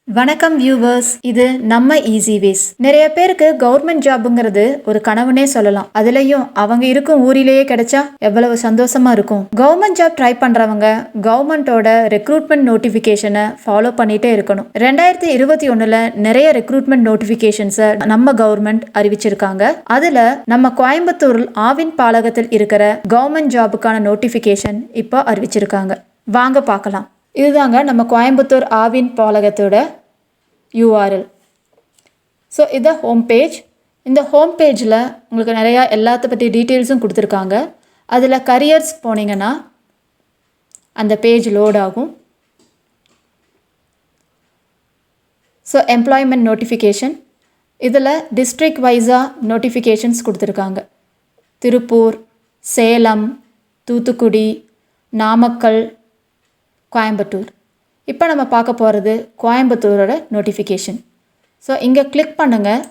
வணக்கம் வியூவர்ஸ், இது நம்ம ஈஸி வேஸ். நிறைய பேருக்கு கவர்மெண்ட் ஜாப்ங்கிறது ஒரு கனவுனே சொல்லலாம். அதுலயும் அவங்க இருக்கும் ஊரிலேயே கிடைச்சா எவ்வளவு சந்தோஷமா இருக்கும். கவர்மெண்ட் ஜாப் ட்ரை பண்றவங்க கவர்மெண்டோட ரெக்ரூட்மெண்ட் நோட்டிபிகேஷனை ஃபாலோ பண்ணிட்டே இருக்கணும். 2021 நிறைய ரெக்ரூட்மெண்ட் நோட்டிபிகேஷன்ஸை நம்ம கவர்மெண்ட் அறிவிச்சிருக்காங்க. அதுல நம்ம கோயம்புத்தூர் ஆவின் பாலகத்தில் இருக்கிற கவர்மெண்ட் ஜாபுக்கான நோட்டிபிகேஷன் இப்போ அறிவிச்சிருக்காங்க. வாங்க பார்க்கலாம். இதுதாங்க நம்ம கோயம்புத்தூர் ஆவின் பாலகத்தோட URL. ஸோ இது ஹோம் பேஜ். இந்த ஹோம் பேஜில் உங்களுக்கு நிறையா எல்லாத்த பற்றி டீட்டெயில்ஸும் கொடுத்துருக்காங்க. அதில் கரியர்ஸ் போனீங்கன்னா அந்த பேஜ் லோட் ஆகும். ஸோ எம்ப்ளாய்மெண்ட் நோட்டிஃபிகேஷன், இதில் டிஸ்ட்ரிக்ட் வைஸாக நோட்டிஃபிகேஷன்ஸ் கொடுத்துருக்காங்க. திருப்பூர், சேலம், தூத்துக்குடி, நாமக்கல், கோயம்புத்தூர். இப்போ நம்ம பார்க்க போகிறது கோயம்புத்தூரோட நோட்டிஃபிகேஷன். ஸோ இங்கே கிளிக் பண்ணுங்கள்.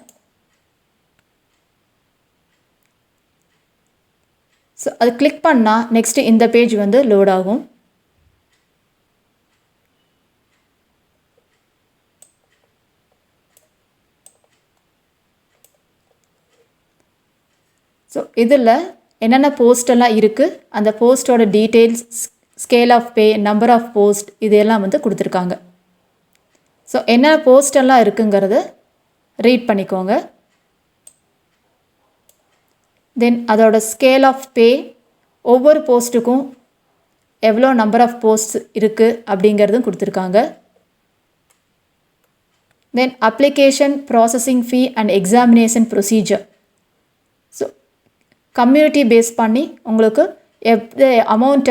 ஸோ அது கிளிக் பண்ணால் நெக்ஸ்ட்டு இந்த பேஜ் வந்து லோட் ஆகும். ஸோ இதில் என்னென்ன போஸ்டெல்லாம் இருக்குது, அந்த போஸ்ட்டோட details, scale of pay, number of post, இதெல்லாம் வந்து கொடுத்துருக்காங்க. ஸோ என்ன போஸ்டெல்லாம் இருக்குங்கிறத ரீட் பண்ணிக்கோங்க. தென் அதோட ஸ்கேல் ஆஃப் பே, ஒவ்வொரு போஸ்ட்டுக்கும் எவ்வளோ நம்பர் ஆஃப் போஸ்ட் இருக்குது அப்படிங்கிறதும் கொடுத்துருக்காங்க. Then application processing fee and examination procedure. So community base பண்ணி உங்களுக்கு அமௌண்ட்,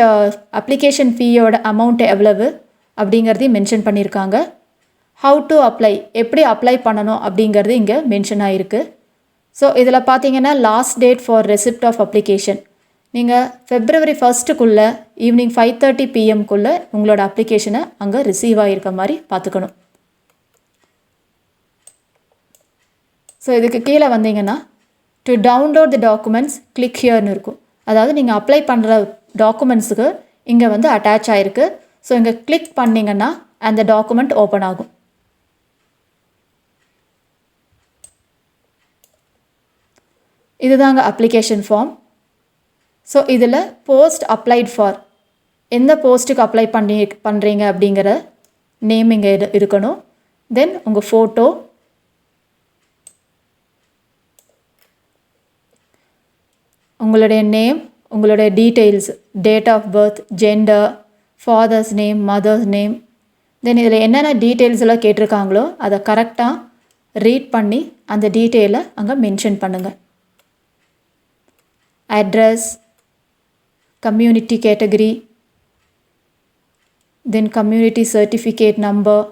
அப்ளிகேஷன் ஃபீயோட அமௌண்ட் எவ்வளவு அப்படிங்கிறதையும் மென்ஷன் பண்ணியிருக்காங்க. ஹவு டு அப்ளை, எப்படி அப்ளை பண்ணணும் அப்படிங்கிறது இங்கே மென்ஷன் ஆகிருக்கு. ஸோ இதில் பார்த்தீங்கன்னா last date for receipt of application, நீங்கள் February 1 ஈவினிங் 5:30 PM உங்களோட அப்ளிகேஷனை அங்கே ரிசீவ் ஆகிருக்க மாதிரி பார்த்துக்கணும். ஸோ இதுக்கு கீழே வந்தீங்கன்னா to download the documents click ஹியர்னு இருக்கும். அதாவது நீங்கள் அப்ளை பண்ணுற டாக்குமெண்ட்ஸுக்கு இங்கே வந்து அட்டாச் ஆகிருக்கு. ஸோ இங்கே கிளிக் பண்ணிங்கன்னா அந்த டாக்குமெண்ட் ஓப்பன் ஆகும். இதுதாங்க அப்ளிகேஷன் ஃபார்ம். ஸோ இதில் போஸ்ட் அப்ளைட் ஃபார், எந்த போஸ்ட்டுக்கு அப்ளை பண்ணுறீங்க அப்படிங்கிற நேம் இங்கே இருக்கணும். தென் உங்கள் ஃபோட்டோ, உங்களுடைய நேம், உங்களுடைய details, date of birth, gender, father's name, mother's name, then இதில் என்னென்ன டீட்டெயில்ஸ் எல்லாம் கேட்டிருக்காங்களோ அதை கரெக்டாக ரீட் பண்ணி அந்த டீட்டெயிலை அங்கே மென்ஷன் பண்ணுங்கள். அட்ரஸ், கம்யூனிட்டி கேட்டகரி, தென் கம்யூனிட்டி சர்டிஃபிகேட் நம்பர்.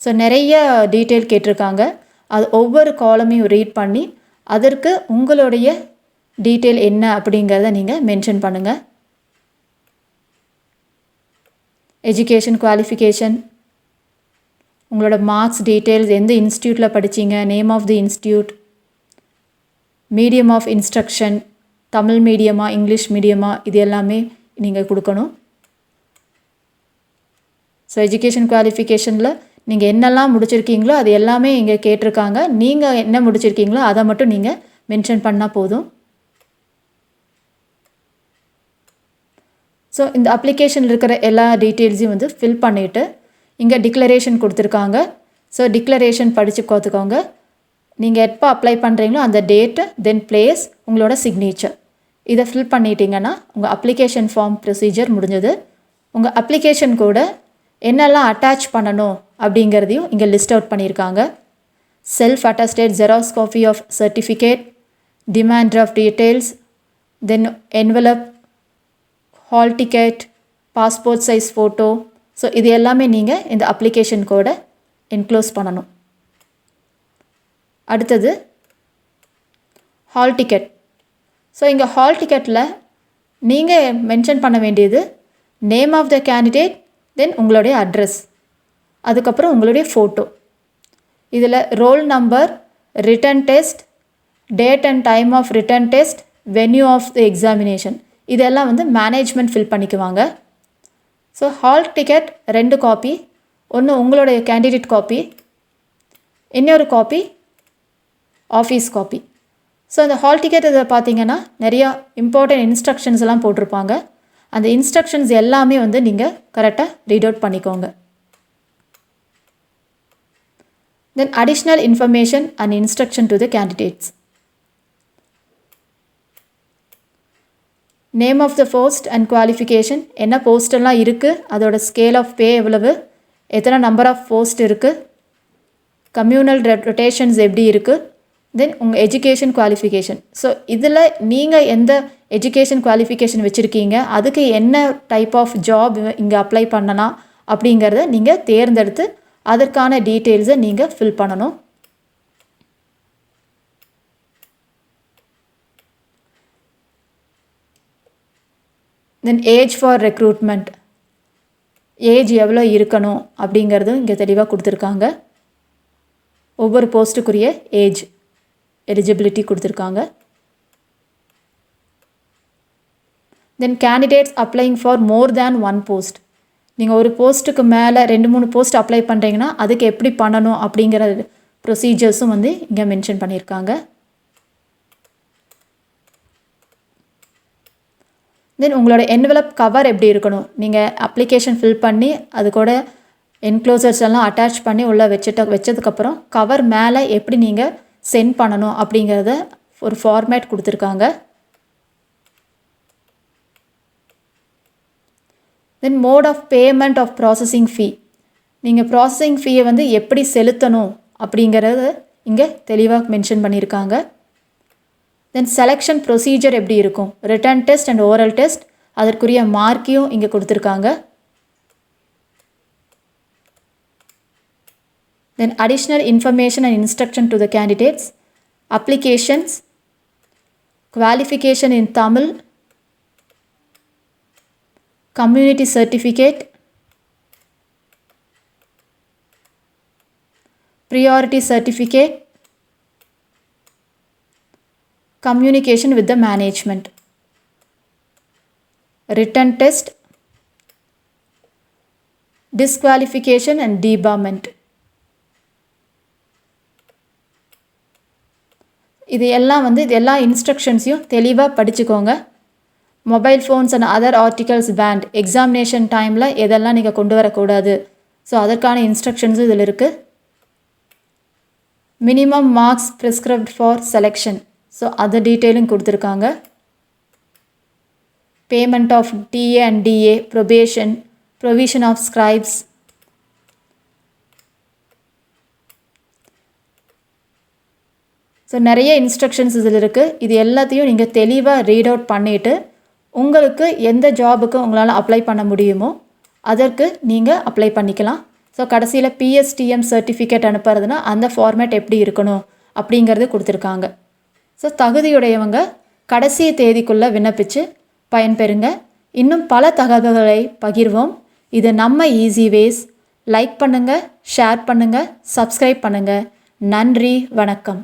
ஸோ நிறைய டீட்டெயில் கேட்டிருக்காங்க. அது ஒவ்வொரு காலமையும் ரீட் பண்ணி அதற்கு உங்களுடைய டீட்டெயில் என்ன அப்படிங்கிறத நீங்கள் மென்ஷன் பண்ணுங்கள். எஜுகேஷன் குவாலிஃபிகேஷன், உங்களோட மார்க்ஸ் டீட்டெயில்ஸ், எந்த இன்ஸ்டியூட்டில் படித்தீங்க, name of the institute, medium of instruction, Tamil மீடியமா இங்கிலீஷ் மீடியமா, இது எல்லாமே நீங்கள் கொடுக்கணும். ஸோ எஜுகேஷன் குவாலிஃபிகேஷனில் நீங்கள் என்னெல்லாம் முடிச்சிருக்கீங்களோ அது எல்லாமே இங்கே கேட்டிருக்காங்க. நீங்கள் என்ன முடிச்சிருக்கீங்களோ அதை மட்டும் நீங்கள் மென்ஷன் பண்ணால் போதும். ஸோ இந்த அப்ளிகேஷனில் இருக்கிற எல்லா டீட்டெயில்ஸையும் வந்து ஃபில் பண்ணிவிட்டு இங்கே டிக்ளரேஷன் கொடுத்துருக்காங்க. ஸோ டிக்ளரேஷன் படித்து பார்த்துக்கோங்க. நீங்கள் எப்போ அப்ளை பண்ணுறீங்களோ அந்த டேட்டு, தென் பிளேஸ், உங்களோட சிக்னேச்சர், இதை ஃபில் பண்ணிட்டீங்கன்னா உங்கள் அப்ளிகேஷன் ஃபார்ம் ப்ரொசீஜர் முடிஞ்சது. உங்கள் அப்ளிகேஷன் கூட என்னெல்லாம் அட்டாச் பண்ணணும் அப்படிங்கிறதையும் இங்கே லிஸ்ட் அவுட் பண்ணியிருக்காங்க. Self attested xerox copy of certificate, demand draft details, then envelope, hall ticket, passport size photo. So இது எல்லாமே நீங்கள் இந்த அப்ளிகேஷன் கோடை என்க்ளோஸ் பண்ணணும். அடுத்தது ஹால் டிக்கெட். ஸோ இங்கே ஹால் டிக்கெட்டில் நீங்கள் மென்ஷன் பண்ண வேண்டியது name of the candidate, then உங்களுடைய அட்ரஸ், அதுக்கப்புறம் உங்களுடைய ஃபோட்டோ. இதில் roll number, written test, date and time of written test, venue of the examination, இதெல்லாம் வந்து மேனேஜ்மெண்ட் ஃபில் பண்ணிக்குவாங்க. ஸோ ஹால் டிக்கெட் 2 காப்பி, ஒன்று உங்களுடைய கேண்டிடேட் காப்பி, இன்னொரு காப்பி ஆஃபீஸ் காப்பி. ஸோ அந்த ஹால் டிக்கெட் இதை பார்த்தீங்கன்னா நிறையா இம்பார்ட்டன்ட் இன்ஸ்ட்ரக்ஷன்ஸ் எல்லாம் போட்டிருப்பாங்க. அந்த இன்ஸ்ட்ரக்ஷன்ஸ் எல்லாமே வந்து நீங்கள் கரெக்டாக ரீட் அவுட் பண்ணிக்கோங்க. Then additional information and instruction to the candidates. Name of the post and qualification, என்ன போஸ்டெல்லாம் இருக்குது, அதோட ஸ்கேல் ஆஃப் பே எவ்வளவு, எத்தனை நம்பர் ஆஃப் போஸ்ட் இருக்குது, கம்யூனல் ரொட்டேஷன்ஸ் எப்படி இருக்குது, தென் உங்கள் எஜுகேஷன் குவாலிஃபிகேஷன். ஸோ இதில் நீங்கள் எந்த எஜுகேஷன் குவாலிஃபிகேஷன் வச்சுருக்கீங்க, அதுக்கு என்ன டைப் ஆஃப் ஜாப் இங்கே அப்ளை பண்ணலாம் அப்படிங்கிறத நீங்கள் தேர்ந்தெடுத்து அதற்கான டீட்டெயில்ஸை நீங்கள் ஃபில் பண்ணணும். தென் ஏஜ் ஃபார் ரெக்ரூட்மெண்ட், ஏஜ் எவ்வளோ இருக்கணும் அப்படிங்கிறதும் இங்கே தெளிவாக கொடுத்துருக்காங்க. ஒவ்வொரு போஸ்ட்டுக்குரிய ஏஜ் எலிஜிபிலிட்டி கொடுத்துருக்காங்க. Then candidates applying for more than one post, நீங்கள் ஒரு போஸ்ட்டுக்கு மேலே 2-3 போஸ்ட் அப்ளை பண்ணுறீங்கன்னா அதுக்கு எப்படி பண்ணணும் அப்படிங்கிற ப்ரொசீஜர்ஸும் வந்து இங்கே மென்ஷன் பண்ணியிருக்காங்க. தென் உங்களோட என்வலப் கவர் எப்படி இருக்கணும், நீங்கள் அப்ளிகேஷன் ஃபில் பண்ணி அது கூட என்க்ளோசர்ஸ் எல்லாம் அட்டாச் பண்ணி உள்ளே வச்சதுக்கப்புறம் கவர் மேலே எப்படி நீங்கள் சென்ட் பண்ணணும் அப்படிங்கிறத ஒரு ஃபார்மேட் கொடுத்துருக்காங்க. Then mode of payment of processing fee, நீங்கள் ப்ராசஸிங் ஃபீயை வந்து எப்படி செலுத்தணும் அப்படிங்கிறத இங்கே தெளிவாக மென்ஷன் பண்ணியிருக்காங்க. தென் செலெக்ஷன் ப்ரொசீஜர் எப்படி இருக்கும், written test and oral test, அதற்குரிய மார்க்கையும் இங்கே கொடுத்துருக்காங்க. Then additional information and instruction to the candidates, applications, qualification in Tamil, community certificate, priority certificate, communication with the management, written test, disqualification and debarment. இது எல்லா இன்ஸ்ட்ரக்ஷன்ஸையும் தெளிவாக படிச்சுக்கோங்க. Mobile phones and other articles banned, examination டைமில் எதெல்லாம் நீங்கள் கொண்டு வரக்கூடாது, ஸோ அதற்கான இன்ஸ்ட்ரக்ஷன்ஸும் இதில் இருக்குது. Minimum marks prescribed for selection, so அது டீட்டெயிலும் கொடுத்துருக்காங்க. Payment of DA and DA, probation, provision of scribes, so நிறைய இன்ஸ்ட்ரக்ஷன்ஸ் இதில் இருக்குது. இது எல்லாத்தையும் நீங்கள் தெளிவாக ரீட் அவுட் பண்ணிவிட்டு உங்களுக்கு எந்த ஜாபுக்கு உங்களால் அப்ளை பண்ண முடியுமோ அதற்கு நீங்கள் அப்ளை பண்ணிக்கலாம். ஸோ கடைசியில் பிஎஸ்டிஎம் சர்டிஃபிகேட் அனுப்புறதுனா அந்த ஃபார்மேட் எப்படி இருக்கணும் அப்படிங்கிறது கொடுத்துருக்காங்க. ஸோ தகுதியுடையவங்க கடைசி தேதிக்குள்ளே விண்ணப்பித்து பயன்பெறுங்க. இன்னும் பல தகவல்களை பகிர்வோம். இது நம்ம ஈஸி வேஸ். லைக் பண்ணுங்கள், ஷேர் பண்ணுங்கள், சப்ஸ்கிரைப் பண்ணுங்கள். நன்றி, வணக்கம்.